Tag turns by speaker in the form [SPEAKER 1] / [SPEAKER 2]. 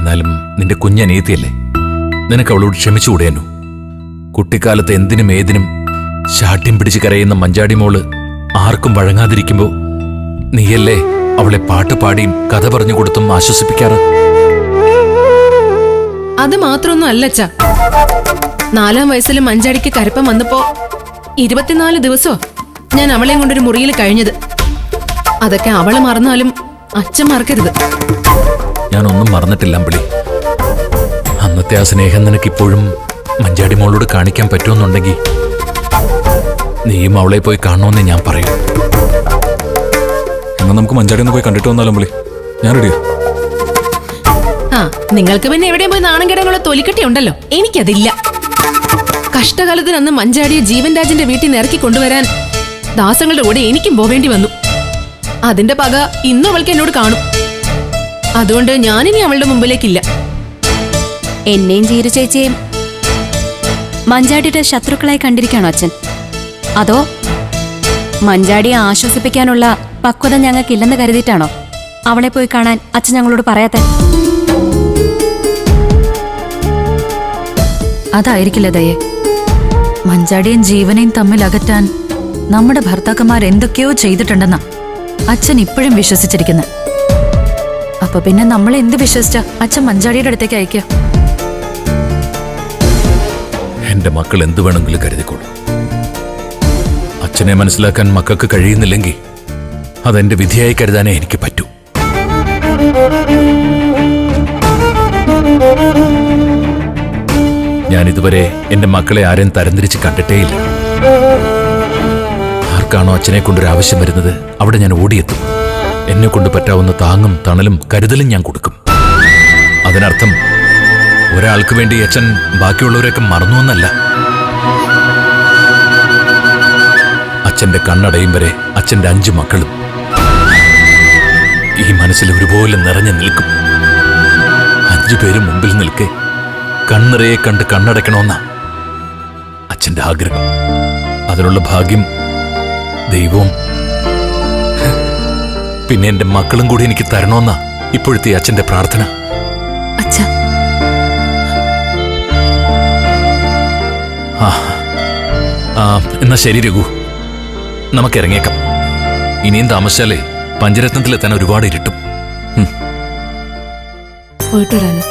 [SPEAKER 1] എന്നാലും നിന്റെ കുഞ്ഞനീതിയല്ലേ, നിനക്ക് അവളോട് ക്ഷമിച്ചുകൂടേനു. കുട്ടിക്കാലത്ത് എന്തിനും ഏതിനും ശാഠ്യം പിടിച്ച് കരയുന്ന മഞ്ചാടി മോള് ആർക്കും വഴങ്ങാതിരിക്കുമ്പോ നീയല്ലേ അവളെ പാട്ടുപാടിയും കഥ പറഞ്ഞു കൊടുത്തും ആശ്വസിപ്പിക്കാറ്.
[SPEAKER 2] അത് മാത്രമൊന്നും അല്ലച്ച. 4-ാം വയസ്സിൽ മഞ്ചാടിക്ക് കരപ്പം വന്നപ്പോ 24 ദിവസമോ ഞാൻ അവളെയും കൊണ്ടൊരു മുറിയിൽ കഴിഞ്ഞത്. അതൊക്കെ അവള് മറന്നാലും അച്ഛൻ മറക്കരുത്.
[SPEAKER 1] ഞാനൊന്നും മറന്നിട്ടില്ല അമ്പിളി. അന്നത്തെ ആ സ്നേഹം നിനക്കിപ്പോഴും മഞ്ചാടി മോളോട് കാണിക്കാൻ പറ്റുമെന്നുണ്ടെങ്കിൽ നീയും അവളെ പോയി കാണണമെന്ന് ഞാൻ പറയും.
[SPEAKER 3] എന്നാ നമുക്ക് മഞ്ചാടി ഒന്ന് പോയി കണ്ടിട്ട് വന്നാലും അമ്പിളി, ഞാൻ റെഡിയാ.
[SPEAKER 2] ആ, നിങ്ങൾക്ക് പിന്നെ എവിടെയും പോയി നാണം കിടങ്ങുള്ള തൊലിക്കട്ടി ഉണ്ടല്ലോ, എനിക്കതില്ല. കഷ്ടകാലത്തിന് അന്ന് മഞ്ചാടിയെ ജീവൻ രാജിന്റെ വീട്ടിൽ നിന്ന് ഇറക്കി കൊണ്ടുവരാൻ ദാസങ്ങളുടെ കൂടെ എനിക്കും പോവേണ്ടി വന്നു. അതിന്റെ പക ഇന്നും അവൾക്ക് എന്നോട് കാണും. അതുകൊണ്ട് ഞാനിനി അവളുടെ മുമ്പിലേക്കില്ല.
[SPEAKER 4] എന്നെയും ജീരു ചേച്ചിയെയും മഞ്ചാടിയുടെ ശത്രുക്കളായി കണ്ടിരിക്കാണോ അച്ഛൻ? അതോ മഞ്ചാടിയെ ആശ്വസിപ്പിക്കാനുള്ള പക്വത ഞങ്ങൾക്കില്ലെന്ന് കരുതിയിട്ടാണോ അവളെ പോയി കാണാൻ അച്ഛൻ ഞങ്ങളോട് പറയാത്തെ?
[SPEAKER 5] അതായിരിക്കില്ല ദയേ. മഞ്ചാടിയും ജീവനെയും തമ്മിൽ അകറ്റാൻ നമ്മുടെ ഭർത്താക്കന്മാർ എന്തൊക്കെയോ ചെയ്തിട്ടുണ്ടെന്നാ അച്ഛൻ ഇപ്പോഴും വിശ്വസിച്ചിരിക്കുന്നത്. അപ്പൊ പിന്നെ നമ്മൾ എന്ത് വിശ്വസിച്ചാ അച്ഛൻ മഞ്ചാടിയുടെ അടുത്തേക്ക് അയക്കുക?
[SPEAKER 1] എന്റെ മക്കൾ എന്തു വേണമെങ്കിലും കരുതിക്കോളൂ. അച്ഛനെ മനസ്സിലാക്കാൻ മക്കൾക്ക് കഴിയുന്നില്ലെങ്കിൽ അതെന്റെ വിധിയായി കരുതാനേ എനിക്ക് പറ്റൂ. ഞാനിതുവരെ എന്റെ മക്കളെ ആരെയും തരംതിരിച്ച് കണ്ടിട്ടേയില്ല. ആർക്കാണോ അച്ഛനെ കൊണ്ടൊരു ആവശ്യം വരുന്നത് അവിടെ ഞാൻ ഓടിയെത്തും. എന്നെ കൊണ്ട് പറ്റാവുന്ന താങ്ങും തണലും കരുതലും ഞാൻ കൊടുക്കും. അതിനർത്ഥം ഒരാൾക്ക് വേണ്ടി അച്ഛൻ ബാക്കിയുള്ളവരൊക്കെ മറന്നുവെന്നല്ല. അച്ഛന്റെ കണ്ണടയും വരെ അച്ഛന്റെ 5 മക്കളും ഈ മനസ്സിൽ ഒരുപോലെ നിറഞ്ഞു നിൽക്കും. 5 പേരും മുമ്പിൽ നിൽക്കെ കണ്ണിറയെ കണ്ട് കണ്ണടയ്ക്കണമെന്ന അച്ഛന്റെ ആഗ്രഹം. അതിനുള്ള ഭാഗ്യം ദൈവവും പിന്നെ എന്റെ മക്കളും കൂടി എനിക്ക് തരണമെന്ന ഇപ്പോഴത്തെ അച്ഛന്റെ പ്രാർത്ഥന.
[SPEAKER 5] അച്ഛാ,
[SPEAKER 1] എന്നാ ശരി രഘു, നമുക്ക് ഇറങ്ങിയേക്കാം. ഇനിയും താമസിച്ചാലേ പഞ്ചരത്നത്തിലെത്താൻ ഒരുപാട് ഇരുട്ടും.
[SPEAKER 2] പോയിട്ട് വരാനോ?